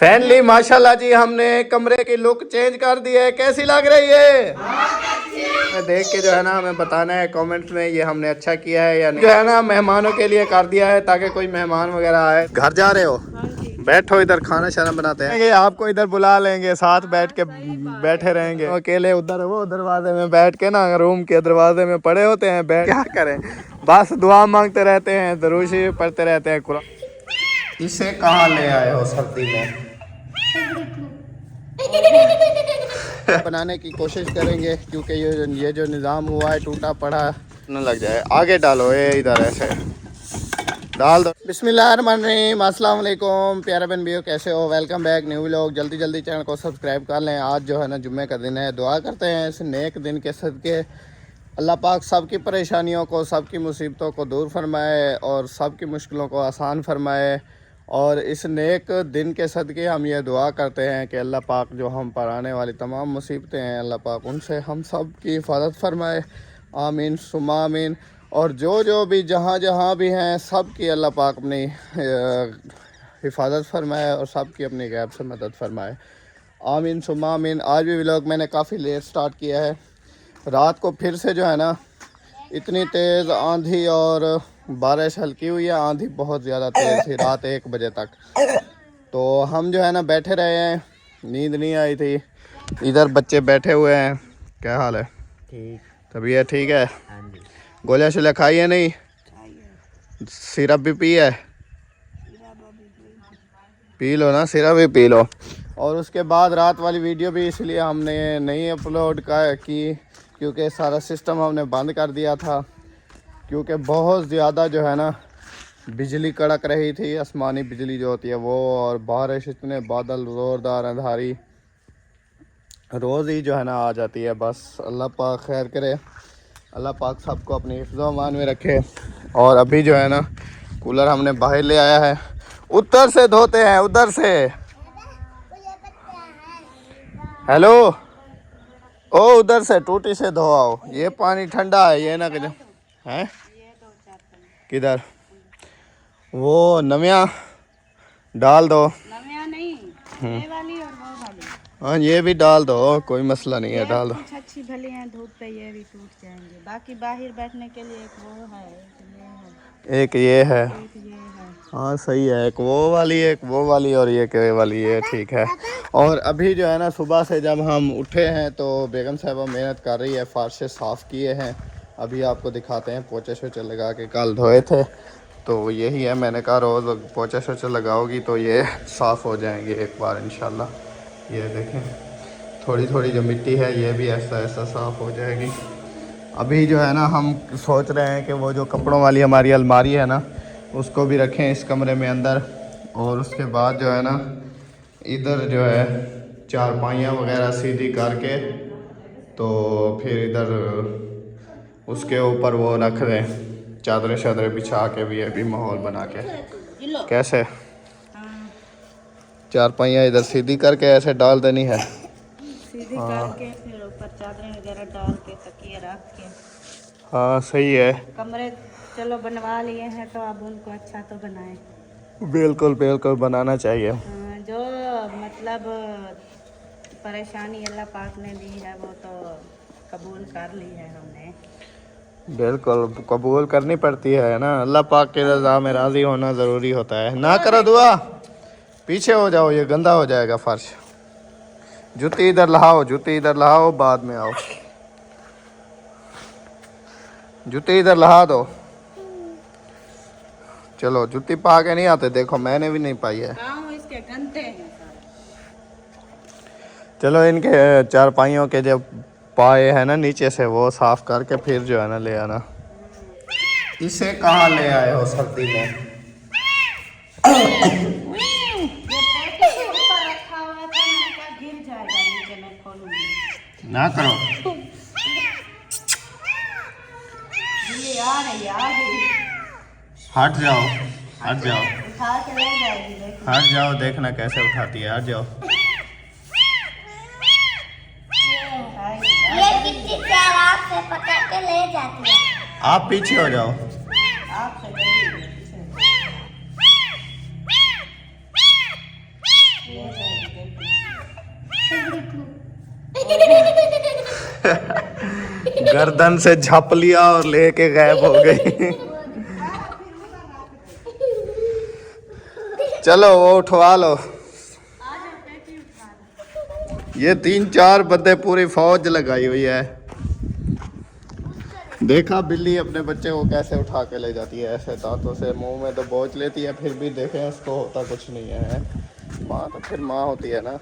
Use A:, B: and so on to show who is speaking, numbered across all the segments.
A: Finally माशाल्लाह जी, हमने कमरे की लुक चेंज कर दी है। कैसी लग रही है? देख के जो है ना हमें बताना है कमेंट्स में, ये हमने अच्छा किया है या नहीं। जो है ना मेहमानों के लिए कर दिया है ताकि कोई मेहमान वगैरह आए। घर जा रहे हो? बैठो इधर, खाना शाना बनाते हैं। आपको इधर बुला लेंगे, साथ बैठ के बैठे रहेंगे। अकेले उधर वो दरवाजे में बैठ के ना, रूम के दरवाजे में पड़े होते हैं, बैठ क्या करें, बस दुआ मांगते रहते हैं, दरूद शरीफ पढ़ते रहते हैं, कुरान। इसे कहाँ ले आए हो सर्दी में? बनाने की कोशिश करेंगे क्योंकि ये जो निज़ाम हुआ है टूटा पड़ा न लग जाए। आगे डालो, ये इधर ऐसे डाल दो। बिस्मिल्लाहिर्रहमानिर्रहीम, अस्सलाम वालेकुम प्यारे बहन भाइयों, कैसे हो? Welcome back new vlog. जल्दी जल्दी चैनल को सब्सक्राइब कर लें। आज जो है ना जुम्मे का दिन है। दुआ करते हैं इस नेक दिन के सदके अल्लाह पाक सबकी परेशानियों को, सबकी मुसीबतों को दूर फरमाए और सबकी मुश्किलों को आसान फरमाए। और इस नेक दिन के सदके हम ये दुआ करते हैं कि अल्लाह पाक जो हम पर आने वाली तमाम मुसीबतें हैं, अल्लाह पाक उनसे हम सब की हिफाजत फरमाए। आमीन सुम्मा आमीन। और जो भी जहाँ जहाँ भी हैं सब की अल्लाह पाक अपनी हिफाजत फरमाए और सब की अपनी गैब से मदद फरमाए। आमीन सुम्मा आमीन। आज भी व्लॉग मैंने काफ़ी लेट स्टार्ट किया है। रात को फिर से जो है ना इतनी तेज़ आंधी और बारिश हल्की हुई है। आंधी बहुत ज़्यादा तेज़ थी रात 1 बजे तक। तो हम जो है ना बैठे रहे हैं, नींद नहीं आई थी। इधर बच्चे बैठे हुए हैं। क्या हाल है?
B: ठीक।
A: तबीयत ठीक है?
B: हाँ जी।
A: गोलियाँ शोलियाँ खाई है? नहीं सिरप भी पी है? पी लो ना, सिरप भी पी लो। और उसके बाद रात वाली वीडियो भी इसलिए हमने नहीं अपलोड की क्योंकि सारा सिस्टम हमने बंद कर दिया था, क्योंकि बहुत ज़्यादा जो है ना बिजली कड़क रही थी, आसमानी बिजली जो होती है वो, और बारिश, इतने बादल ज़ोरदार अंधारी रोज़ ही जो है ना आ जाती है। बस अल्लाह पाक खैर करे, अल्लाह पाक सबको अपनी हिफ्ज़ अमान में रखे। और अभी जो है ना कूलर हमने बाहर ले आया है, उधर से धोते हैं, उधर से। हेलो, ओ उधर से टूटी से धो आओ, ये पानी ठंडा है, ये ना किधर है, किधर वो नमिया डाल दो।
C: नमिया नहीं, ये वाली और वो वाली।
A: हाँ ये भी डाल दो, कोई मसला नहीं है, डाल दो।
C: कुछ अच्छी भली हैं, धूप पे ये भी टूट जाएंगे। बाकी बाहर बैठने के लिए एक वो है,
A: एक ये है,
C: एक ये है।
A: हाँ सही है, एक वो वाली, एक वो वाली और ये के वाली, ये ठीक है। और अभी जो है ना सुबह से जब हम उठे हैं तो बेगम साहिबा मेहनत कर रही है, फ़र्श साफ़ किए हैं। अभी आपको दिखाते हैं, पोछे शोचे लगा के कल धोए थे, तो यही है। मैंने कहा रोज़ पोछा शोचा लगाओगी तो ये साफ़ हो जाएंगे एक बार इंशाल्लाह। ये देखें थोड़ी थोड़ी जो मिट्टी है ये भी ऐसा ऐसा साफ़ हो जाएगी। अभी जो है ना हम सोच रहे हैं कि वो जो कपड़ों वाली हमारी अलमारी है ना उसको भी रखें इस कमरे में अंदर। और उसके बाद जो है ना इधर जो है चारपाइयाँ वगैरह सीधी करके तो फिर इधर उसके ऊपर वो रख दें, चादरें शादरें बिछा के भी, अभी माहौल बना के। कैसे चारपाइयाँ इधर सीधी करके ऐसे डाल देनी है,
C: सीधी करके फिर ऊपर चादरें वगैरह डाल के तकिए रख के।
A: हाँ सही है।
C: कमरे चलो बनवा लिए हैं तो अब उनको अच्छा तो बनाएं।
A: बिल्कुल बिल्कुल बनाना चाहिए।
C: जो मतलब परेशानी अल्लाह पाक ने दी है वो तो कबूल कर ली है हमने।
A: बिल्कुल कबूल करनी पड़ती है ना, अल्लाह पाक के रज़ा में राज़ी होना ज़रूरी होता है। ना करो दुआ, पीछे हो जाओ, ये गंदा हो जाएगा फर्श। जूती इधर लाओ, जूती इधर लाओ, बाद में आओ, जूती इधर ला दो। चलो जूती पा के नहीं आते, देखो मैंने भी नहीं पाई है।
C: इसके गंदे हैं सारे।
A: चलो इनके चारपाइयों के जो पाए हैं ना नीचे से वो साफ करके फिर जो है ना ले आना। इसे कहाँ ले आए हो सर्दी में? ना करो, हट जाओ, हट जाओ, हट जाओ, देखना कैसे उठाती है, हट जाओ।
D: ये कितनी प्यार से पकड़ के ले जाती है।
A: आप पीछे हो जाओ। गर्दन से झप लिया और लेके गायब हो गई। चलो वो उठवा लो। ये 3-4 बंदे पूरी फौज लगाई हुई है। देखा बिल्ली अपने बच्चे को कैसे उठा के ले जाती है, ऐसे दांतों से मुंह में तो बोझ लेती है, फिर भी देखें उसको होता कुछ नहीं है। माँ तो फिर माँ होती है ना।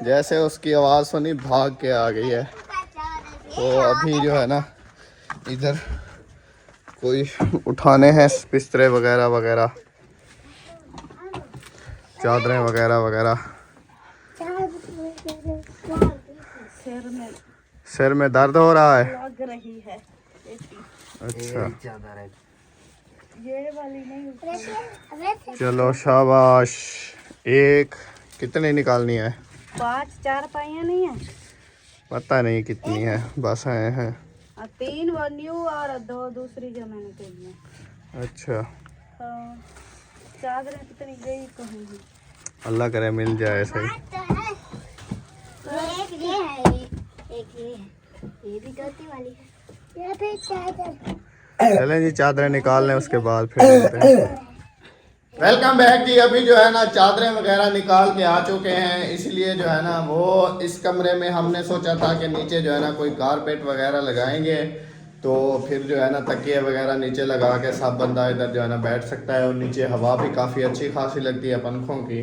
A: जैसे उसकी आवाज़ सुनी भाग के आ गई है। तो अभी जो है ना इधर कोई उठाने हैं बिस्तरे वगैरह वगैरह, चादरें वगैरह वगैरह। सिर में दर्द हो रहा है,
C: लग रही है।
A: अच्छा
C: ये वाली नहीं।
A: चलो शाबाश। एक कितनी निकालनी है?
C: 5 चारपाइयाँ नहीं है,
A: पता नहीं कितनी है, बस आए हैं।
C: 3 वो न्यू और 2 दूसरी जो मैंने खरीदी है।
A: अच्छा,
C: हाँ, चादरें कितनी गई कहूँगी।
A: अल्लाह करे मिल जाए सही।
D: एक ये है, एक ये है, ये भी धोती वाली है। ये भी चादर।
A: चलें जी चादरें निकाल लें, उसके बाद फिर मिलते हैं। वेलकम बैक जी। अभी जो है ना चादरें वगैरह निकाल के आ चुके हैं, इसलिए जो है ना वो इस कमरे में हमने सोचा था कि नीचे जो है ना कोई कारपेट वगैरह लगाएंगे, तो फिर जो है ना तकिए वगैरह नीचे लगा के सब बंदा इधर जो है ना बैठ सकता है। और नीचे हवा भी काफ़ी अच्छी खासी लगती है पंखों की,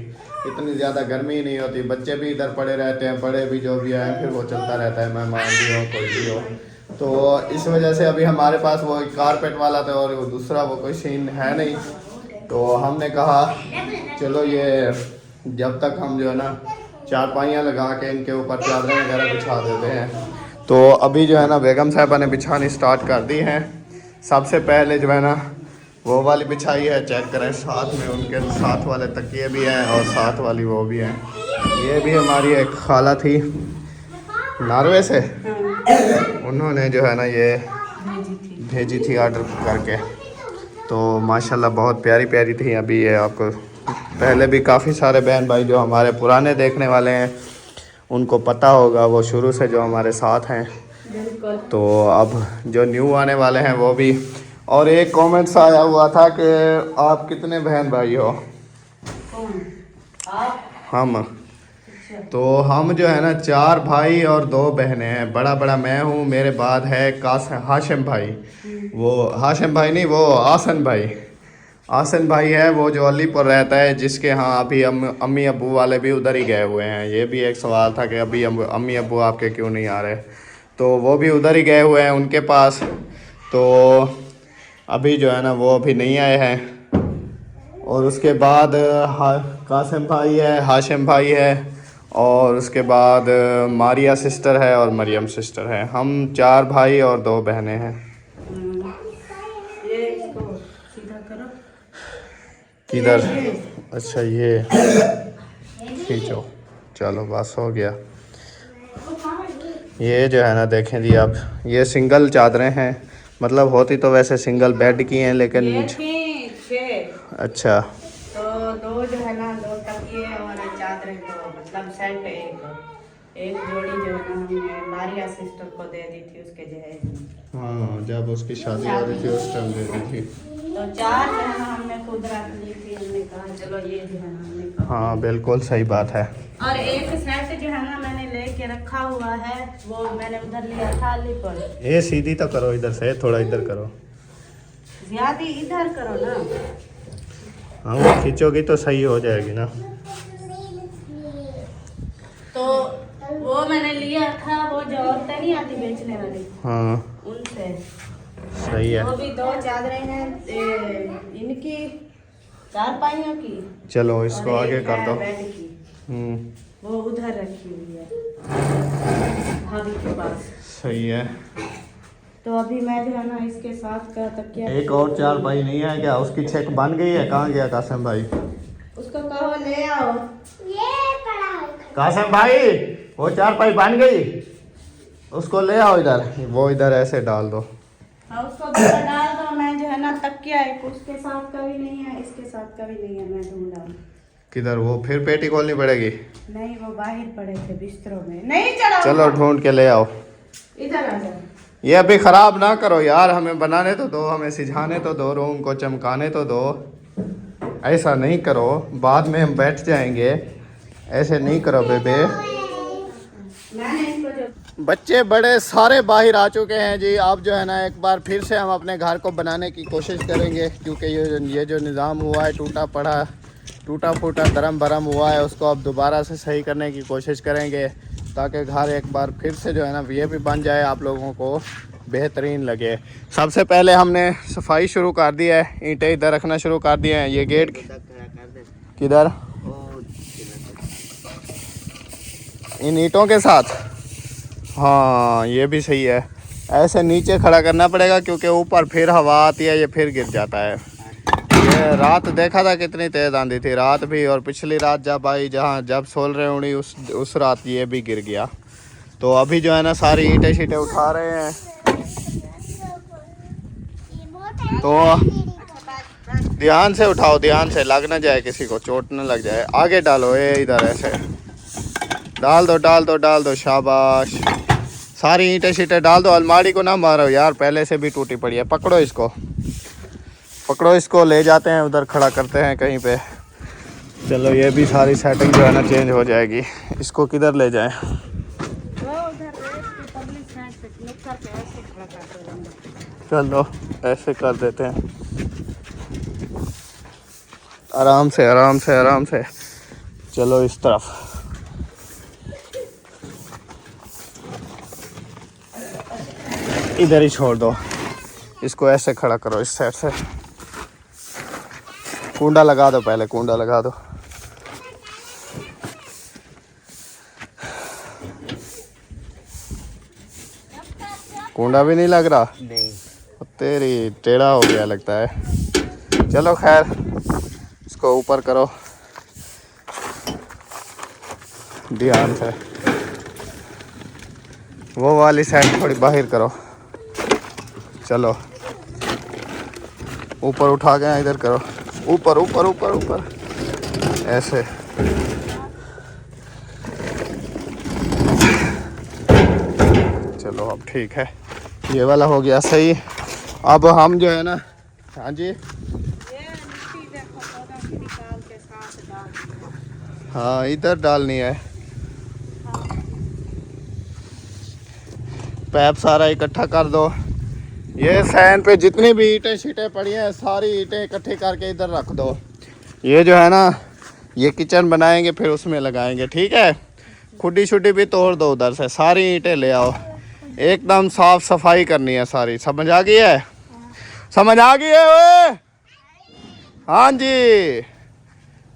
A: इतनी ज़्यादा गर्मी नहीं होती। बच्चे भी इधर पड़े रहते हैं, बड़े भी जो भी आए फिर वो चलता रहता है, मेहमान भी हो कोई भी हो। तो इस वजह से अभी हमारे पास वो कारपेट वाला था और दूसरा वो कोई सीन है नहीं। तो हमने कहा चलो ये जब तक हम जो है ना चारपाइयाँ लगा के इनके ऊपर चादरें वगैरह बिछा देते हैं। तो अभी जो है ना बेगम साहिबा ने बिछानी स्टार्ट कर दी है। सबसे पहले जो है ना वो वाली बिछाई है, चेक करें, साथ में उनके साथ वाले तकिए भी हैं और साथ वाली वो भी हैं। ये भी हमारी एक खाला थी नारवे से, उन्होंने जो है ना ये भेजी थी ऑर्डर करके। तो माशाल्लाह बहुत प्यारी प्यारी थी। अभी ये आपको पहले भी काफ़ी सारे बहन भाई जो हमारे पुराने देखने वाले हैं उनको पता होगा, वो शुरू से जो हमारे साथ हैं। तो अब जो न्यू आने वाले हैं वो भी। और एक कमेंट्स आया हुआ था कि आप कितने बहन भाई हो? हम तो हम जो है ना 4 भाई और 2 बहनें हैं। बड़ा मैं हूँ, मेरे बाद है हाशिम भाई। वो हाशिम भाई नहीं, वो आसन भाई। आसन भाई है वो जो अलीपुर रहता है, जिसके यहाँ अभी अम्मी अब्बू वाले भी उधर ही गए हुए हैं। ये भी एक सवाल था कि अभी अम्मी अब्बू आपके क्यों नहीं आ रहे, तो वो भी उधर ही गए हुए हैं उनके पास। तो अभी जो है ना वो अभी नहीं आए हैं। और उसके बाद कासिम भाई है, हाशिम भाई है, और उसके बाद मारिया सिस्टर है और मरियम सिस्टर है। हम 4 भाई और 2 बहनें हैं।
C: ये इसको सीधा करो।
A: किधर? अच्छा ये खींचो, चलो बस हो गया। ये जो है ना देखें जी, अब ये सिंगल चादरें हैं, मतलब होती तो वैसे सिंगल बेड की हैं, लेकिन
C: ये थी 6।
A: अच्छा
C: तो 2 जो है ना 2 तकिए और चादरें, तो मतलब सेट एक जोड़ी जो है ना हमने मारिया सिस्टर को दे दी थी उसके जहेज।
A: हाँ, जब उसकी शादी हो रही थी उस टाइम दे दी थी।
C: तो 4 जो है ना हमने खुद रख ली थी। हमने कहा चलो ये जो है ना हमने कहा।
A: हाँ बिल्कुल सही बात है।
C: और एक सेट जो है ना मैंने लेके रखा हुआ है, वो मैंने उधर लिया था अलीपुर।
A: ये सीधी तो करो, इधर से थोड़ा इधर करो,
C: ज्यादा इधर करो ना।
A: हाँ वो खींचोगी तो सही हो जाएगी ना।
C: तो वो मैंने लिया था, वो जो औरतें नहीं आती बेचने वाली,
A: हाँ
C: उनसे।
A: सही है।
C: वो भी 2 चादरें हैं इनकी, चारपाइयों की।
A: चलो इसको
C: और
A: आगे
C: एक
A: कर
C: है
A: दो।
C: बेड की, वो उधर रखी हुई है भाभी के पास।
A: सही है।
C: तो अभी मैं जो है ना इसके साथ का तकिया।
A: एक और 4 भाई नहीं है क्या? उसकी चेक बन गई है? कहाँ गया कासिम भाई?
C: उसको कहो ले आओ।
D: ये पड़ा है।
A: कासिम भाई वो 4 भाई बन गई, उसको ले आओ इधर। वो इधर ऐसे डाल दो।
C: हाँ उसको डाल दो। मैं जो है ना तकिया एक उसके साथ का भी नहीं है, इसके साथ का भी नहीं है, मैं ढूंढा।
A: किधर? वो फिर पेटी खोलनी पड़ेगी।
C: नहीं, वो बाहर पड़े थे बिस्तरों में। नहीं चढ़ा।
A: चलो ढूंढ के ले आओ।
C: इधर आ जाओ।
A: ये अभी खराब ना करो यार, हमें बनाने तो दो, हमें सिझाने तो दो, रूम को चमकाने तो दो। ऐसा नहीं करो, बाद में हम बैठ जाएंगे। ऐसे नहीं करो बेबे।
C: मैंने इसको जो
A: बच्चे बड़े सारे बाहर आ चुके हैं जी। अब जो है ना एक बार फिर से हम अपने घर को बनाने की कोशिश करेंगे, क्योंकि ये जो निज़ाम हुआ है टूटा फूटा दरम बरम हुआ है, उसको अब दोबारा से सही करने की कोशिश करेंगे, ताकि घर एक बार फिर से जो है ना ये भी बन जाए, आप लोगों को बेहतरीन लगे। सबसे पहले हमने सफाई शुरू कर दी है, ईंटें इधर रखना शुरू कर दिए हैं। ये गेट किधर? इन ईंटों के साथ। हाँ ये भी सही है। ऐसे नीचे खड़ा करना पड़ेगा, क्योंकि ऊपर फिर हवा आती है, ये फिर गिर जाता है। ये रात देखा था कितनी तेज़ आंधी थी, रात भी, और पिछली रात जब आई, जब सोल रहे उड़ी, उस रात ये भी गिर गया। तो अभी जो है ना सारी ईंटें शीटें उठा रहे हैं। तो ध्यान से उठाओ, ध्यान से, लग ना जाए, किसी को चोट ना लग जाए। आगे डालो, ये इधर ऐसे डाल दो, शाबाश। सारी ईंटें शीटें डाल दो। अलमारी को ना मारो यार, पहले से भी टूटी पड़ी है। पकड़ो इसको, ले जाते हैं उधर, खड़ा करते हैं कहीं पे। चलो ये भी सारी सेटिंग जो है ना चेंज हो जाएगी। इसको किधर ले जाएं? चलो ऐसे कर देते हैं, आराम से। चलो इस तरफ। इधर ही छोड़ दो, इसको ऐसे खड़ा करो इस साइड से। कुंडा लगा दो, पहले कुंडा लगा दो। कुंडा भी नहीं लग रहा? नहीं, तेरी टेढ़ा हो गया लगता है। चलो खैर, इसको ऊपर करो ध्यान से। वो वाली साइड थोड़ी बाहर करो। चलो ऊपर उठा के इधर करो, ऊपर ऐसे। चलो अब ठीक है, ये वाला हो गया सही। अब हम जो है ना, हाँ जी, हाँ इधर डालनी है। पैप सारा इकट्ठा कर दो। ये सैन पे जितनी भी ईंटें शीटें पड़ी हैं, सारी ईंटें इकट्ठी करके इधर रख दो। ये जो है ना, ये किचन बनाएंगे, फिर उसमें लगाएंगे, ठीक है। खुड्डी शुड्डी भी तोड़ दो उधर से, सारी ईंटें ले आओ। एकदम साफ सफाई करनी है सारी। समझ आ गई है? समझ आ गई है ओए? हाँ जी,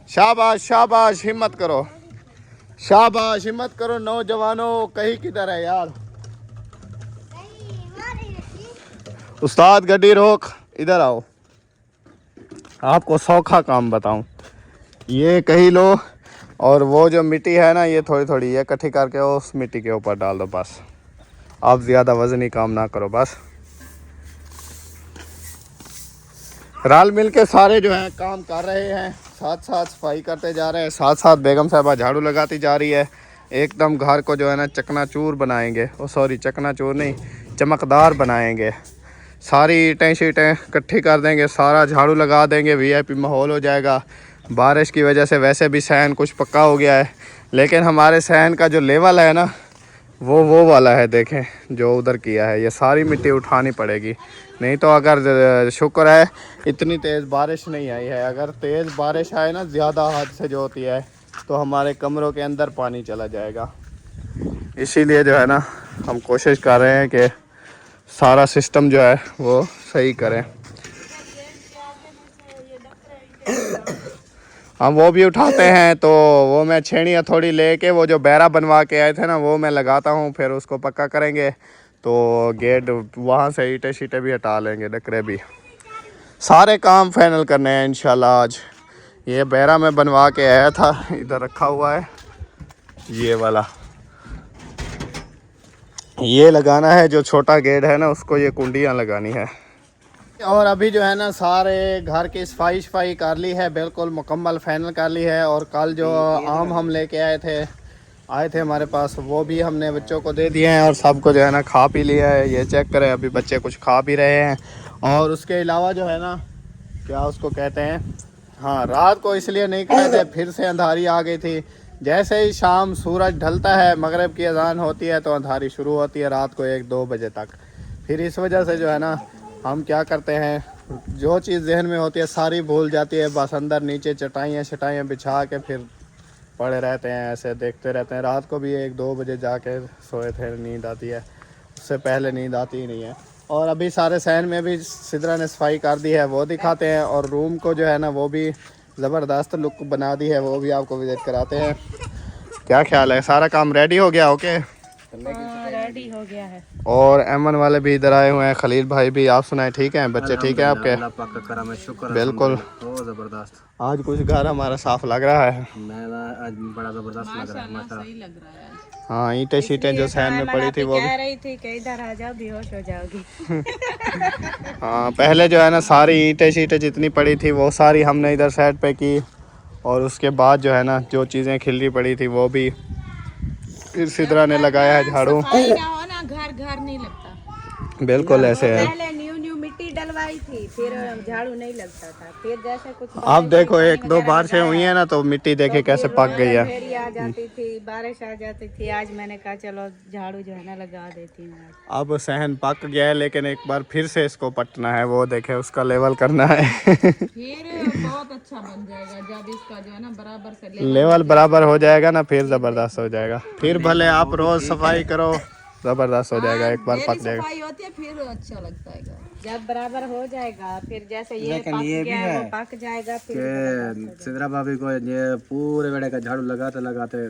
A: शाबाश, हिम्मत करो, हिम्मत करो नौजवानों। कहीं किधर है यार? उस्ताद गड्डी रोक, इधर आओ, आपको सौखा काम बताऊं। ये कहीं लो, और वो जो मिट्टी है ना, ये थोड़ी ये इकट्ठी करके उस मिट्टी के ऊपर डाल दो बस। आप ज़्यादा वजनी काम ना करो बस। रल मिल के सारे जो हैं काम कर रहे हैं, साथ सफाई करते जा रहे हैं, साथ बेगम साहबा झाड़ू लगाती जा रही है। एकदम घर को जो है ना चकनाचूर बनाएंगे, चकनाचूर नहीं, चमकदार बनाएंगे। सारी ईंटें शीटें इकट्ठी कर देंगे, सारा झाड़ू लगा देंगे, वीआईपी माहौल हो जाएगा। बारिश की वजह से वैसे भी सहन कुछ पक्का हो गया है, लेकिन हमारे सहन का जो लेवल है ना, वो वाला है। देखें जो उधर किया है, ये सारी मिट्टी उठानी पड़ेगी। नहीं तो अगर शुक्र है इतनी तेज़ बारिश नहीं आई है। अगर तेज़ बारिश आए ना, ज़्यादा हद से जो होती है, तो हमारे कमरों के अंदर पानी चला जाएगा। इसीलिए जो है ना, हम कोशिश कर रहे हैं कि सारा सिस्टम जो है वो सही करें। हम वो भी उठाते हैं, तो वो मैं छेड़ियाँ थोड़ी लेके, वो जो बैरा बनवा के आए थे ना, वो मैं लगाता हूँ, फिर उसको पक्का करेंगे। तो गेट वहाँ से ईंटें शीटें भी हटा लेंगे, डकरे भी, सारे काम फाइनल करने हैं इंशाल्लाह आज। ये बैरा मैं बनवा के आया था, इधर रखा हुआ है। ये वाला ये लगाना है, जो छोटा गेट है ना, उसको ये कुंडियाँ लगानी है। और अभी जो है ना सारे घर की सफाई कर ली है, बिल्कुल मुकम्मल फाइनल कर ली है। और कल जो आम हम लेके आए थे हमारे पास, वो भी हमने बच्चों को दे दिए हैं और सबको जो है ना खा पी लिया है। ये चेक करें, अभी बच्चे कुछ खा पी रहे हैं। और उसके अलावा जो है ना, क्या उसको कहते हैं, हाँ, रात को इसलिए नहीं खाए थे, फिर से अंधारी आ गई थी। जैसे ही शाम सूरज ढलता है, मगरिब की अजान होती है, तो अंधारी शुरू होती है रात को 1-2 बजे तक। फिर इस वजह से जो है ना हम क्या करते हैं, जो चीज़ जहन में होती है सारी भूल जाती है, बस अंदर नीचे चटाइयाँ बिछा के फिर पड़े रहते हैं, ऐसे देखते रहते हैं। रात को भी 1-2 बजे जाके सोए थे, नींद आती है, उससे पहले नींद आती ही नहीं है। और अभी सारे सहन में भी सिद्रा ने सफाई कर दी है, वो दिखाते हैं। और रूम को जो है ना वो भी ज़बरदस्त लुक बना दी है, वो भी आपको विज़िट कराते हैं। क्या ख्याल है, सारा काम रेडी हो गया? ओके,
C: रेडी हो गया है।
A: और एमन वाले भी इधर आए हुए हैं, खलील भाई भी। आप सुनाए, ठीक है? बच्चे ठीक है आपके? बिल्कुल,
B: जबरदस्त।
A: आज कुछ घर हमारा साफ लग रहा है।
B: आज बड़ा जबरदस्त लग रहा है।
A: हाँ, ईंटें शीटें जो सहन में पड़ी थी वो भी
C: कह रही थी कि इधर आ जाओ, बेहोश हो जाओगी।
A: हाँ, पहले जो है ना सारी ईंटें शीटें जितनी पड़ी थी वो सारी हमने इधर साइड पे की। और उसके बाद जो है ना जो चीज़ें खिलरी पड़ी थी वो भी फिर सिद्रा ने लगाया है झाड़ू।
C: घर नहीं लगता,
A: बिल्कुल ऐसे है।
C: पहले न्यू मिट्टी डलवाई थी, फिर झाड़ू नहीं लगता था। फिर जैसे कुछ
A: आप देखो 1-2 बारिशें हुई है ना, तो मिट्टी देखे कैसे पक गई है।
C: फेरी आ जाती थी, बारिश आ जाती थी। आज मैंने कहा चलो झाड़ू जो है ना लगा देती हूँ।
A: अब सहन पक गया है, लेकिन एक बार फिर से इसको पटना है, वो देखे उसका लेवल करना है।
E: फिर बहुत अच्छा बन जाएगा जब इसका जो है ना बराबर से
A: लेवल बराबर हो जाएगा ना, फिर जबरदस्त हो जाएगा। फिर भले आप रोज सफाई करो, जबरदस्त हो जाएगा, एक बार पक जाएगा।
E: सफाई होती है फिर अच्छा लगता है।
C: जब बराबर हो जाएगा फिर जैसे ये पक गया है वो पक जाएगा। फिर
B: सिद्रा भाभी को ये पूरे बेड़े का झाड़ू लगाते लगाते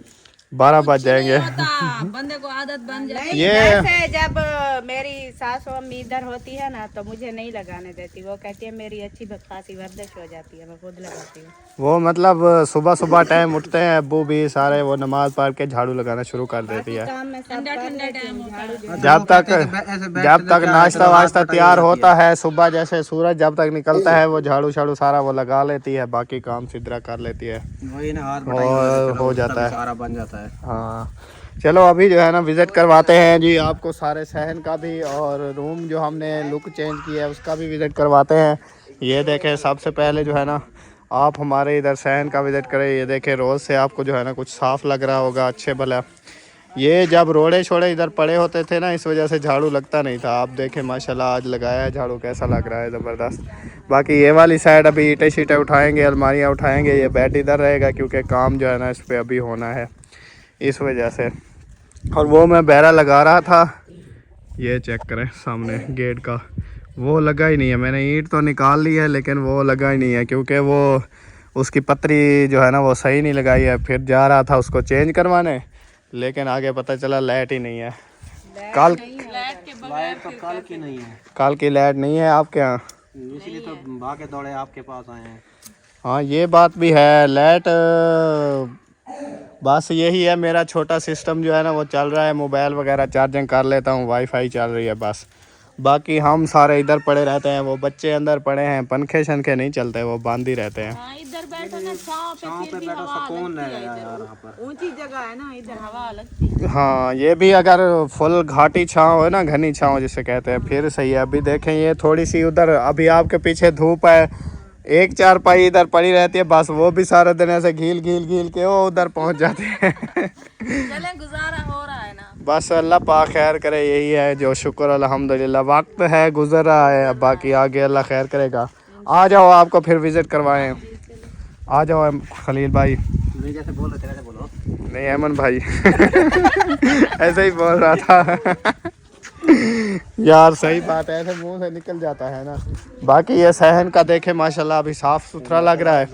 A: 12 बज जाएंगे।
E: बंदे को आदत बन जाए।
C: नहीं, वैसे जब मेरी सासू अम्मी इधर होती है ना तो मुझे नहीं लगाने देती। वो कहती है मेरी अच्छी खासी वर्जिश हो जाती है, मैं खुद लगाती हूँ।
A: वो मतलब सुबह सुबह टाइम उठते हैं अब्बू भी सारे, वो नमाज पढ़ के झाड़ू लगाना शुरू कर देती है।
C: काम में सब कर लेती हूँ, झाड़ू जो
A: जब तक नाश्ता वाश्ता तैयार होता है, सुबह जैसे सूरज जब तक निकलता है, वो झाड़ू शाड़ू सारा वो लगा लेती है, बाकी काम सिद्रा कर लेती है।
B: वही ना, हाथ
A: और हो जाता है,
B: सारा बन जाता है।
A: हाँ। चलो अभी जो है ना विजिट करवाते हैं जी आपको सारे सहन का भी, और रूम जो हमने लुक चेंज किया है उसका भी विजिट करवाते हैं। ये देखें, सबसे पहले जो है ना आप हमारे इधर सहन का विजिट करें। ये देखें, रोज़ से आपको जो है ना कुछ साफ़ लग रहा होगा, अच्छे भला। ये जब रोड़े छोड़े इधर पड़े होते थे ना, इस वजह से झाड़ू लगता नहीं था। आप देखें माशाल्लाह आज लगाया है झाड़ू, कैसा लग रहा है, ज़बरदस्त। बाकी ये वाली साइड अभी ईंटें शीटें उठाएँगे, अलमारियाँ उठाएँगे, ये बेड इधर रहेगा क्योंकि काम जो है ना इस पर अभी होना है, इस वजह से। और वो मैं बहरा लगा रहा था, ये चेक करें सामने गेट का, वो लगा ही नहीं है। मैंने ईंट तो निकाल ली है लेकिन वो लगा ही नहीं है, क्योंकि वो उसकी पतरी जो है ना वो सही नहीं लगाई है। फिर जा रहा था उसको चेंज करवाने, लेकिन आगे पता चला लाइट ही नहीं है। कल
B: लाइट तो कल की नहीं है,
A: कल की लाइट नहीं है आपके यहाँ,
B: इसीलिए तो भागे दौड़े आपके पास आए हैं।
A: हाँ ये बात भी है। लाइट बस यही है, मेरा छोटा सिस्टम जो है ना वो चल रहा है, मोबाइल वगैरह चार्जिंग कर लेता हूँ, वाईफाई चल रही है बस। बाकी हम सारे इधर पड़े रहते हैं, वो बच्चे अंदर पड़े हैं, पंखे शंखे नहीं चलते, वो बंद ही रहते हैं।
E: इधर बैठो ना छांव पे, फिर भी हवा
B: सुकून है यार यहाँ पर।
E: ऊंची जगह है ना, इधर हवा लगती है।
A: हाँ ये भी अगर फुल घाटी छाँव है ना, घनी छाँव जिसे कहते हैं, फिर सही है। अभी देखें ये थोड़ी सी उधर, अभी आपके पीछे धूप है, एक चारपाई इधर पड़ी रहती है, बस वो भी सारे दिन ऐसे घील के वो उधर पहुंच जाते हैं।
E: चले गुजारा हो रहा है ना,
A: बस अल्लाह पाक खैर करे, यही है जो शुक्र अल्हम्दुलिल्लाह। वक्त है गुजर रहा है, अब बाकी आगे अल्लाह खैर करेगा। आ जाओ, आपको फिर विज़िट करवाएं। आ जाओ खलील भाई।
B: जैसे बोल रहे थे बोलो।
A: नहीं अमन भाई ऐसे ही बोल रहा था यार, सही बात है, ऐसे मुंह से निकल जाता है ना। बाकी ये सहन का देखे माशाल्लाह अभी साफ सुथरा लग रहा है।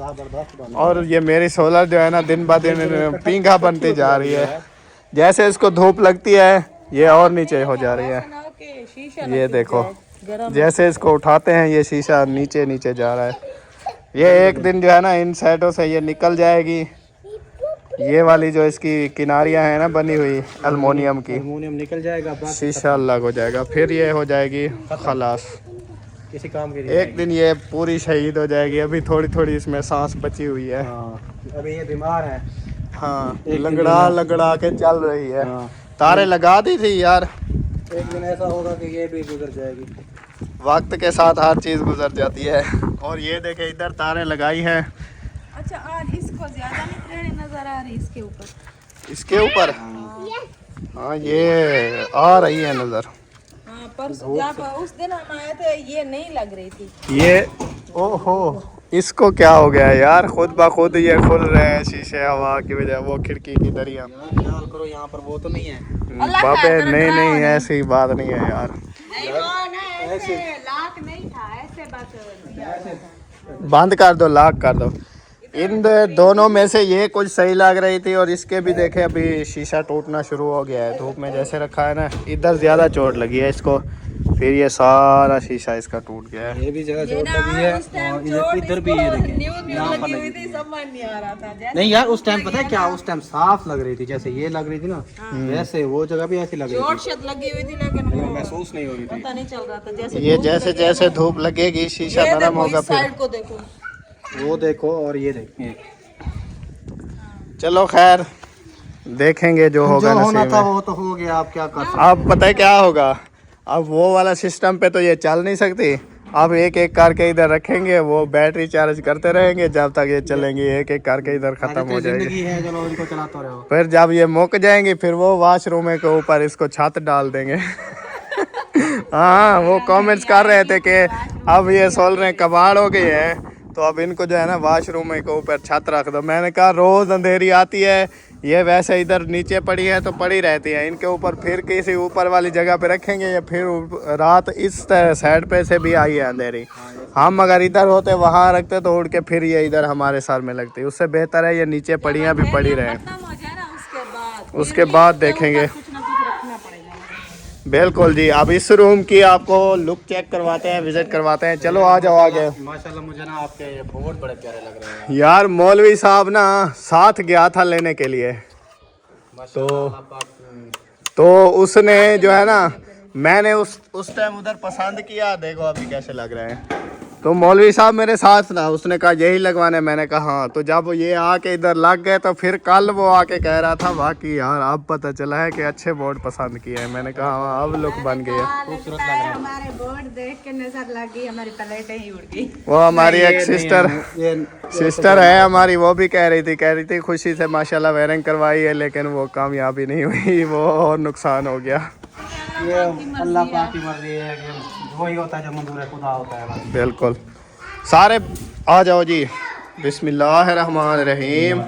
A: और ये मेरी सोलर जो है ना दिन ब दिन पींघा बनती जा रही है, जैसे इसको धूप लगती है ये और नीचे हो जा रही है। ये देखो, जैसे इसको उठाते हैं ये शीशा नीचे नीचे जा रहा है। ये एक दिन जो है ना इन साइडों से ये निकल जाएगी, ये वाली जो इसकी किनारियां हैं ना बनी हुई एल्युमिनियम की,
B: एल्युमिनियम निकल जाएगा,
A: शीशा अलग हो जाएगा, फिर ये हो जाएगी खलास।
B: किसी काम के लिए
A: एक दिन ये पूरी शहीद हो जाएगी। अभी थोड़ी थोड़ी इसमें सांस बची हुई है।
B: हाँ अभी ये बीमार है।
A: हाँ,
B: एक दिन
A: लंगड़ा लंगड़ा के चल रही है।
B: हाँ।
A: तारे लगा दी थी यार।
B: एक दिन ऐसा होगा कि ये भी गुजर जाएगी।
A: वक्त के साथ हर चीज़ गुजर जाती है। और ये देखे इधर तारे लगाई हैं।
E: अच्छा आज इसको ज्यादा निकलने नजर आ रही इसके ऊपर।
A: इसके ऊपर हाँ ये आ रही है नजर।
E: हाँ परसों जब उस दिन हम आए थे ये नहीं लग रही थी।
A: ये ओहो, इसको क्या हो गया यार, खुद ब खुद ये खुल रहे हैं शीशे हवा की वजह। वो खिड़की की दरिया
B: ख्याल करो यहाँ पर वो तो नहीं है।
A: बाबे नहीं नहीं ऐसी बात नहीं है यार।
E: नहीं वो ना ऐसे लाख नहीं था ऐसे बात।
A: बंद कर दो, लॉक कर दो। इन दोनों में से ये कुछ सही लग रही थी और इसके भी देखे अभी शीशा टूटना शुरू हो गया है। धूप में जैसे रखा है ना, इधर ज़्यादा चोट लगी है इसको, फिर ये सारा शीशा इसका टूट गया है।
B: ये भी जगह चोट लगी है और इधर भी ये देखिए यहाँ पर लगी थी।
E: समझ नहीं आ रहा था।
B: नहीं यार उस टाइम पता है क्या, उस टाइम साफ लग रही थी जैसे ये लग रही थी ना, वैसे वो जगह भी ऐसी लग रही
E: चोट
B: थी।
E: शत लगी हुई थी लेकिन वो
B: महसूस नहीं हो रही थी।
E: पता नहीं चल रहा था। जैसे
A: ये जैसे जैसे धूप लगेगी शीशा
E: ये
A: नरम
E: देखो
A: होगा
E: इस
A: फिर।
E: साइड को देखो।
B: वो देखो और ये देखिए।
A: चलो खैर देखेंगे जो होगा
B: जो होना
A: नसीब
B: था
A: में।
B: वो तो हो गया, आप क्या कर सकते।
A: अब पता है क्या होगा, अब वो वाला सिस्टम पे तो ये चल नहीं सकती। अब एक एक करके इधर रखेंगे, वो बैटरी चार्ज करते रहेंगे जब तक ये चलेंगी। एक एक करके इधर खत्म हो जाएगी।
B: जिंदगी है, चलो इनको चलाते रहो।
A: फिर जब ये मुक जाएंगी फिर वो वॉशरूम के ऊपर इसको छत डाल देंगे। हाँ वो कमेंट्स कर रहे थे कि अब ये सोल रहे कबाड़ हो गई है तो अब इनको जो है ना वॉशरूम के ऊपर छत रख दो। मैंने कहा रोज अंधेरी आती है, ये वैसे इधर नीचे पड़ी है तो पड़ी रहती है, इनके ऊपर फिर किसी ऊपर वाली जगह पे रखेंगे या फिर रात इस साइड पे से भी आई है अंधेरी। हम अगर इधर होते वहाँ रखते तो उड़ के फिर ये इधर हमारे सर में लगती। उससे बेहतर है ये नीचे पड़ियाँ भी पड़ी रहे।
E: खत्म हो जाए ना
A: उसके बाद देखेंगे।
E: कुछ ना कुछ रखना पड़ेगा।
A: बिल्कुल जी, अब इस रूम की आपको लुक चेक करवाते हैं, विजिट करवाते हैं। चलो आ जाओ आगे।
B: माशाल्लाह मुझे ना आपके ये बहुत बड़े प्यारे लग रहे हैं
A: यार मौलवी साहब ना साथ गया था लेने के लिए, तो उसने जो है ना, मैंने उस टाइम उधर पसंद किया। देखो अभी कैसे लग रहे हैं। तो मौलवी साहब मेरे साथ था, उसने कहा यही लगवाने। मैंने कहा हाँ। तो जब ये आके इधर लग गए तो फिर कल वो आके कह रहा था वाकई यार अब पता चला है कि अच्छे बोर्ड पसंद किए हैं। मैंने कहा हाँ अब लुक बन गया।
B: खूबसूरत लग रहा है।
C: हमारे बोर्ड देख के नजर लग गई, हमारी प्लेटें ही उड़ गई।
A: वो हमारी एक
B: ये
A: सिस्टर है हमारी, वो भी कह रही थी खुशी से माशाल्लाह वायरिंग करवाई है, लेकिन वो कामयाबी नहीं हुई, वो और नुकसान हो गया।
B: ये अल्लाह पाक की मर्जी है कि वही होता है जो मंजूर है खुदा होता है बस।
A: बिल्कुल। सारे आ जाओ जी। बिस्मिल्लाहिर्रहमानिर्रहीम।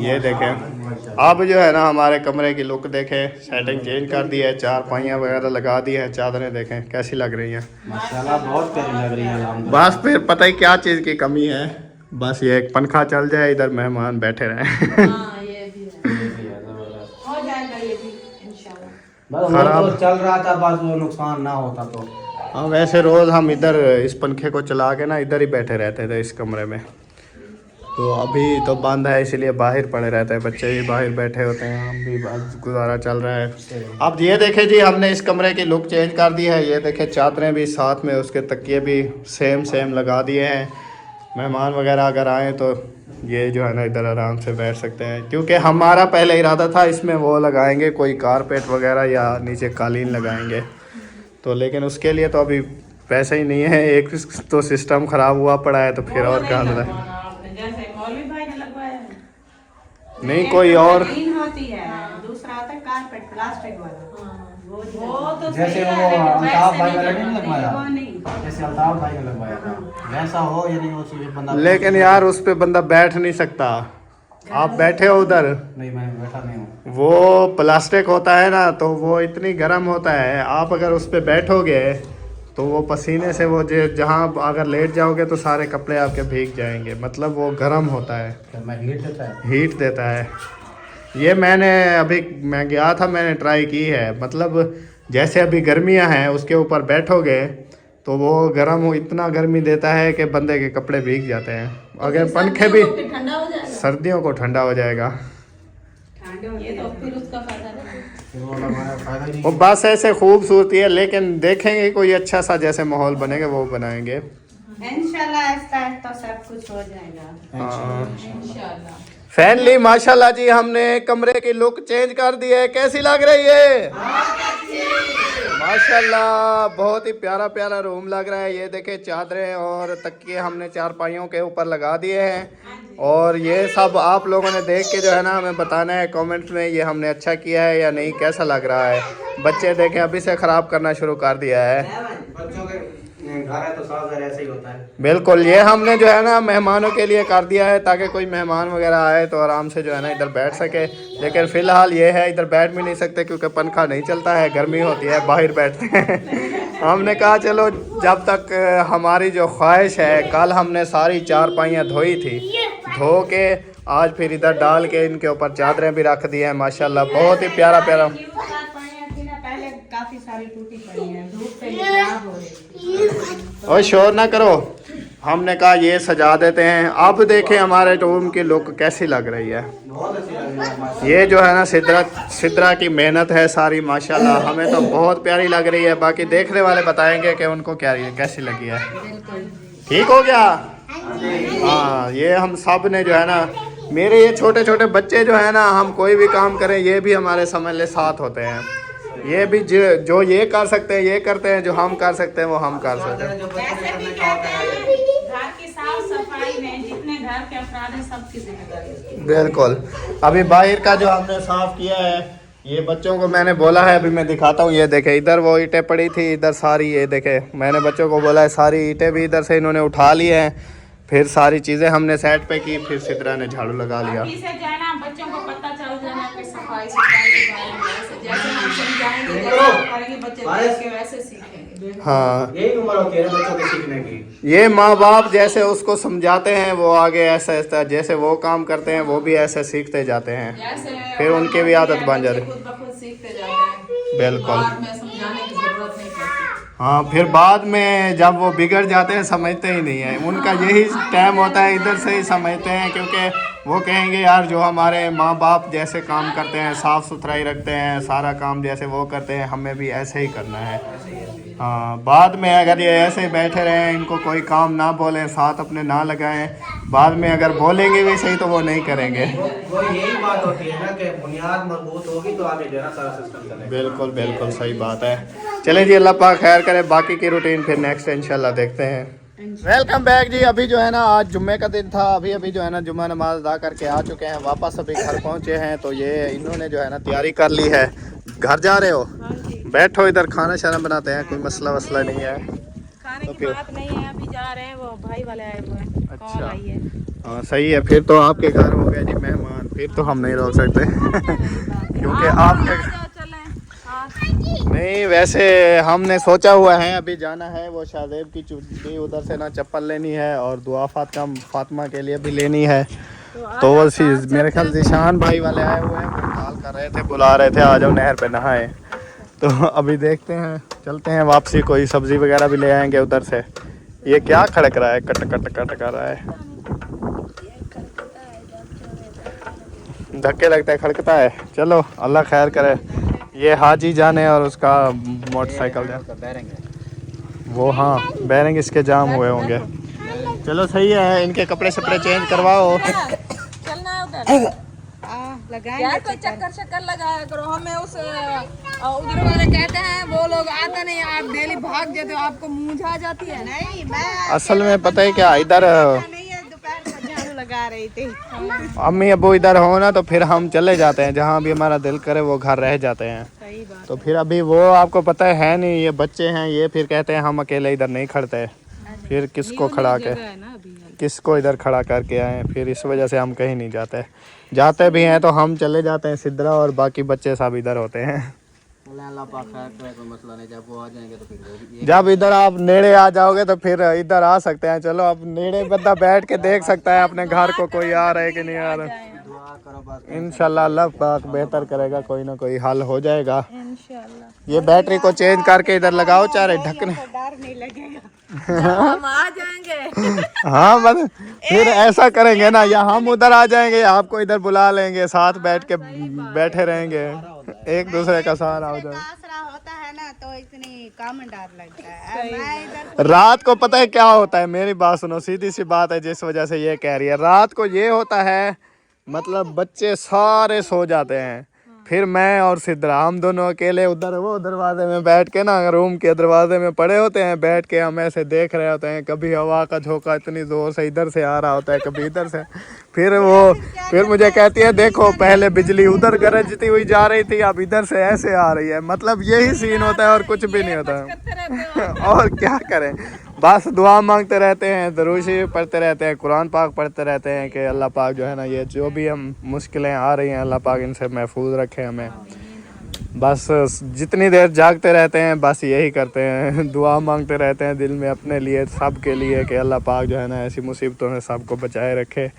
A: ये देखें अब जो है ना हमारे कमरे की लुक देखें, सेटिंग चेंज कर दी है, चार पाइयाँ वगैरह लगा दी हैं, चादरें देखें कैसी लग रही हैं।
B: माशाल्लाह बहुत प्यारी लग रही है।
A: बस फिर पता ही क्या चीज़ की कमी है, बस ये एक पंखा चल जाए, इधर मेहमान बैठे रहें।
E: हाँ ये भी है।
C: हो जाएगा ये भी इंशाल्लाह।
B: बस वो तो चल रहा था, बस वो नुकसान ना होता तो।
A: हाँ वैसे रोज़ हम इधर इस पंखे को चला के ना इधर ही बैठे रहते थे इस कमरे में, तो अभी तो बंद है इसलिए बाहर पड़े रहते हैं, बच्चे भी बाहर बैठे होते हैं, हम भी बस गुजारा चल रहा है। अब ये देखें जी हमने इस कमरे की लुक चेंज कर दी है। ये देखें चादरें भी साथ में, उसके तकिए भी सेम लगा दिए हैं। मेहमान वगैरह अगर आए तो ये जो है ना इधर आराम से बैठ सकते हैं, क्योंकि हमारा पहले इरादा था इसमें वो लगाएंगे कोई कारपेट वगैरह या नीचे कालीन लगाएंगे, तो लेकिन उसके लिए तो अभी पैसे ही नहीं है। एक तो सिस्टम ख़राब हुआ पड़ा है तो फिर और कहाँ लगाए।
C: जैसे मौलवी भाई ने लगवाया है।
A: नहीं
C: एक
A: कोई
C: तो
A: और
C: ग्रीन होती है, दूसरा आता है कारपेट प्लास्टिक वाला। वो तो
B: जैसे
C: सही
B: वो
C: है, लेकिन
B: अल्ताफ
C: वैसे
B: भाई
C: नहीं
B: वाला नहीं लगवाया?
C: वो नहीं।
B: जैसे अल्ताफ भाई ने लगवाया था वैसा हो या नहीं हो, उसमें बंदा।
A: लेकिन यार उस पे बंदा बैठ नहीं सकता। आप बैठे हो उधर,
B: नहीं मैं बैठा नहीं हूँ।
A: वो प्लास्टिक होता है ना तो वो इतनी गर्म होता है, आप अगर उस पे बैठोगे तो वो पसीने से वो जहाँ अगर लेट जाओगे तो सारे कपड़े आपके भीग जाएंगे, मतलब वो गर्म होता है,
B: मैं हीट देता है।
A: हीट देता है। ये मैं गया था, मैंने ट्राई की है, मतलब जैसे अभी गर्मियाँ हैं उसके ऊपर बैठोगे तो वो इतना गर्मी देता है कि बंदे के कपड़े भीग जाते हैं। अगर पंखे भी
E: ठंडा हो जाएगा।
A: सर्दियों को ठंडा हो जाएगा।
C: ये तो फिर उसका फायदा नहीं।
B: वो हमारा फायदा ही नहीं।
A: वो बस ऐसे खूबसूरती है, लेकिन देखेंगे कोई अच्छा सा जैसे माहौल बनेगा वो बनाएंगे।
C: इंशाल्लाह आहिस्ता आहिस्ता सब कुछ हो जाएगा।
E: इंशाल्लाह।
A: फैनली माशाल्लाह जी, हमने कमरे की लुक चेंज कर दी है। कैसी लग रही है? माशाल्लाह, बहुत ही प्यारा प्यारा रूम लग रहा है। ये देखे चादरें और तकिए हमने चारपाइयों के ऊपर लगा दिए हैं। और ये सब आप लोगों ने देख के जो है ना हमें बताना है कमेंट्स में, ये हमने अच्छा किया है या नहीं, कैसा लग रहा है। बच्चे देखें अभी से ख़राब करना शुरू कर दिया है।
B: बच्चों के घर है तो साफ घर ऐसे ही होता है।
A: बिल्कुल, ये हमने जो है ना मेहमानों के लिए कर दिया है ताकि कोई मेहमान वगैरह आए तो आराम से जो है ना इधर बैठ सके। लेकिन फ़िलहाल ये है इधर बैठ भी नहीं सकते क्योंकि पंखा नहीं चलता है, गर्मी होती है, बाहर बैठते हैं। हमने कहा चलो जब तक हमारी जो ख्वाहिश है, कल हमने सारी चारपाइयाँ धोई थी, धो के आज फिर इधर डाल के इनके ऊपर चादरें भी रख दी हैं। माशाल्लाह बहुत ही प्यारा प्यारा।
C: पहले काफी सारी टूटी पड़ी हैं, धूप से खराब हो रही।
A: और शोर ना करो, हमने कहा ये सजा देते हैं। अब देखें हमारे रूम की लुक कैसी लग रही है।
B: बहुत अच्छी लग रही है माशाल्लाह।
A: ये जो है ना सिद्रा की मेहनत है सारी माशाल्लाह, हमें तो बहुत प्यारी लग रही है। बाकी देखने वाले बताएंगे कि उनको क्या कैसी लगी है। ठीक हो गया? हाँ, ये हम सब ने जो है ना, मेरे ये छोटे छोटे बच्चे जो है ना, हम कोई भी काम करें ये भी हमारे समझ ले साथ होते हैं। ये भी जो ये कर सकते हैं ये करते हैं, जो हम कर सकते हैं वो हम कर सकते हैं।
B: जो बच्चों के करने का होता है।
C: घर की साफ सफाई में जितने घर के अफराद हैं सबकी जिम्मेदारी है।
A: बिल्कुल, अभी बाहर का जो हमने साफ किया है, ये बच्चों को मैंने बोला है, अभी मैं दिखाता हूँ। ये देखे इधर वो ईंटें पड़ी थी, इधर सारी ये देखे मैंने बच्चों को बोला है सारी ईंटें भी इधर से इन्होंने उठा ली हैं। फिर सारी चीज़ें हमने सेट पे की, फिर सिद्रा ने झाड़ू लगा लिया।
C: अभी से जो है ना बच्चों को पता चल जाना कि सफाई सफाई के बारे में जैसे हम समझाएंगे जैसे हम करेंगे बच्चे देख के वैसे सीखेंगे।
A: हाँ,
B: यही उम्र होती है बच्चों के सीखने की।
A: ये माँ बाप जैसे उसको समझाते हैं वो आगे ऐसा ऐसा जैसे वो काम करते हैं वो भी ऐसे सीखते जाते हैं,
C: जैसे
A: फिर उनकी भी आदत बन जाती है।
C: खुद ब खुद सीखते जाते हैं।
A: बिल्कुल।
C: बाद में समझाने की जरूरत नहीं पड़ती।
A: हाँ, फिर बाद में जब वो बिगड़ जाते हैं समझते ही नहीं है। उनका यही टाइम होता है, इधर से ही समझते हैं, क्योंकि वो कहेंगे यार जो हमारे माँ बाप जैसे काम करते हैं, साफ़ सुथराई रखते हैं, सारा काम जैसे वो करते हैं, हमें भी ऐसे ही करना है। हाँ, बाद में अगर ये ऐसे ही बैठे रहें, इनको कोई काम ना बोलें, साथ अपने ना लगाएं, बाद में अगर बोलेंगे भी सही तो वो नहीं करेंगे।
B: वो यही बात होती है ना कि बुनियाद मजबूत होगी तो आगे जो है ना सारा सिस्टम चलेगा।
A: बिल्कुल बिल्कुल सही बात है। चलें जी, अल्लाह पाक खैर करे, बाकी की रूटीन फिर नेक्स्ट इंशाल्लाह देखते हैं। वेलकम बैक जी। अभी जो है ना आज जुम्मे का दिन था, अभी जो है ना जुम्मा नमाज अदा करके आ चुके हैं, वापस अभी घर पहुंचे हैं। तो ये इन्होंने जो है ना तैयारी कर ली है। घर जा रहे हो? बैठो इधर, खाना शाना बनाते हैं, कोई मसला वसला नहीं है।
C: खाने
A: तो
C: की
A: फिर
C: बात नहीं है, अभी जा रहे हैं, वो भाई वाले आए हुए हैं।
A: अच्छा।
C: कॉल आई है।
A: हाँ सही है, फिर तो आपके घर हो गए जी मेहमान, फिर तो हम नहीं रोक सकते क्योंकि आपके नहीं। वैसे हमने सोचा हुआ है अभी जाना है, वो शाहजेब की चुट्टी उधर से ना चप्पल लेनी है और दुआ फातिमा के लिए भी लेनी है। तो वो मेरे ख्याल ज़ीशान भाई वाले आए हुए हैं, वो कॉल कर रहे थे, बुला रहे थे आ जाओ नहर पे नहाए। तो अभी देखते हैं, चलते हैं वापसी, कोई सब्ज़ी वगैरह भी ले आएंगे उधर से। ये क्या खड़क रहा है, कट कट कट कर रहा है, धक्के लगता है, खड़कता है। चलो अल्लाह खैर करे। ये हाजी जाने और उसका मोटरसाइकिल जाने, वो हाँ बैरिंग इसके जाम हुए होंगे। चलो सही है, इनके कपड़े शपड़े चेंज करवाओ।
E: चलना है उधर यार, कोई चक्कर शक्कर लगाया करो। हमें उस उधर वाले कहते हैं वो लोग आते नहीं, आप डेली भाग जाते हो, आपको मूंझा जाती है। नहीं, मैं
A: असल में पता है क्या, इधर
E: नहीं है, दोपहर को झाड़ू लगा रही थी।
A: अम्मी अबू इधर हो ना तो फिर हम चले जाते हैं, जहाँ भी हमारा दिल करे वो घर रह जाते हैं।
E: सही बात।
A: तो फिर अभी वो आपको पता है नहीं, ये बच्चे हैं, ये फिर कहते हैं हम अकेले इधर नहीं खड़ते, फिर किसको खड़ा के किसको इधर खड़ा करके आए, फिर इस वजह से हम कहीं नहीं जाते। जाते भी हैं तो हम चले जाते हैं सिद्रा, और बाकी बच्चे सब इधर होते हैं।
B: अल्लाह पाक खैर करे, कोई मसला नहीं। जब वो आ जाएंगे तो फिर वो भी
A: जब इधर आप नेड़े आ जाओगे तो फिर इधर आ सकते हैं। चलो अब नेड़े बंदा बैठ के देख सकता है अपने घर को, कोई आ रहा है कि नहीं आ रहा।
B: दुआ करो बस।
A: इंशाल्लाह अल्लाह पाक बेहतर करेगा, कोई ना कोई हल हो जाएगा।
E: इंशाल्लाह।
A: ये बैटरी को चेंज करके इधर लगाओ, चाहे ढकने
C: डर नहीं लगेगा।
E: हम आ जाएंगे।
A: हाँ बस फिर ऐसा करेंगे ना, या हम उधर आ जाएंगे या आपको इधर बुला लेंगे, साथ बैठ के बैठे रहेंगे, एक दूसरे का सहारा हो जाए।
C: आसरा होता है ना तो इतनी कम डर लगता है। मैं इधर
A: रात को पता है क्या होता है, मेरी बात सुनो, सीधी सी बात है जिस वजह से ये कह रही है। रात को ये होता है, मतलब बच्चे सारे सो जाते हैं, फिर मैं और सिद्रा हम दोनों अकेले उधर वो दरवाजे में बैठ के ना, रूम के दरवाजे में पड़े होते हैं, बैठ के हम ऐसे देख रहे होते हैं। कभी हवा का झोंका इतनी जोर से इधर से आ रहा होता है, कभी इधर से। फिर मुझे कहती है देखो पहले बिजली उधर गरजती हुई जा रही थी, अब इधर से ऐसे आ रही है। मतलब यही सीन होता है और कुछ भी नहीं होता है। और क्या करें, बस दुआ मांगते रहते हैं, दरूद शरीफ पढ़ते रहते हैं, कुरान पाक पढ़ते रहते हैं कि अल्लाह पाक जो है ना, ये जो भी हम मुश्किलें आ रही हैं अल्लाह पाक इनसे महफूज रखे हमें। बस जितनी देर जागते रहते हैं बस यही करते हैं, दुआ मांगते रहते हैं दिल में अपने लिए, सब के लिए, कि अल्लाह पाक जो है ना ऐसी मुसीबतों से सबको बचाए रखे।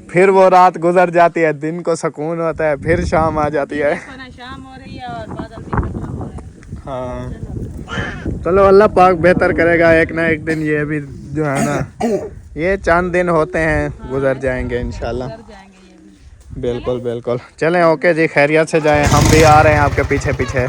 A: फिर वो रात गुजर जाती है, दिन को सुकून होता है, फिर शाम आ जाती है।
E: शाम हो रही है और बादल भी खत्म हो रहे हैं।
A: हाँ चलो अल्लाह पाक बेहतर करेगा, एक ना एक दिन ये भी जो है ना, ये चंद दिन होते हैं, गुजर जाएंगे इंशाल्लाह। बिल्कुल बिल्कुल, चलें ओके जी, खैरियत से जाएं, हम भी आ रहे हैं आपके पीछे पीछे।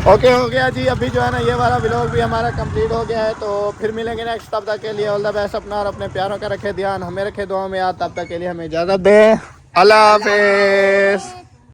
A: ओके हो गया जी, अभी जो है ना ये वाला व्लॉग भी हमारा कंप्लीट हो गया है, तो फिर मिलेंगे नेक्स्ट। तब तक के लिए ऑल द बेस्ट, अपना और अपने प्यारों का रखे ध्यान, हमें रखे दुआ में याद। तब तक के लिए हमें इजाज़त दें, अल्लाह हाफिज़।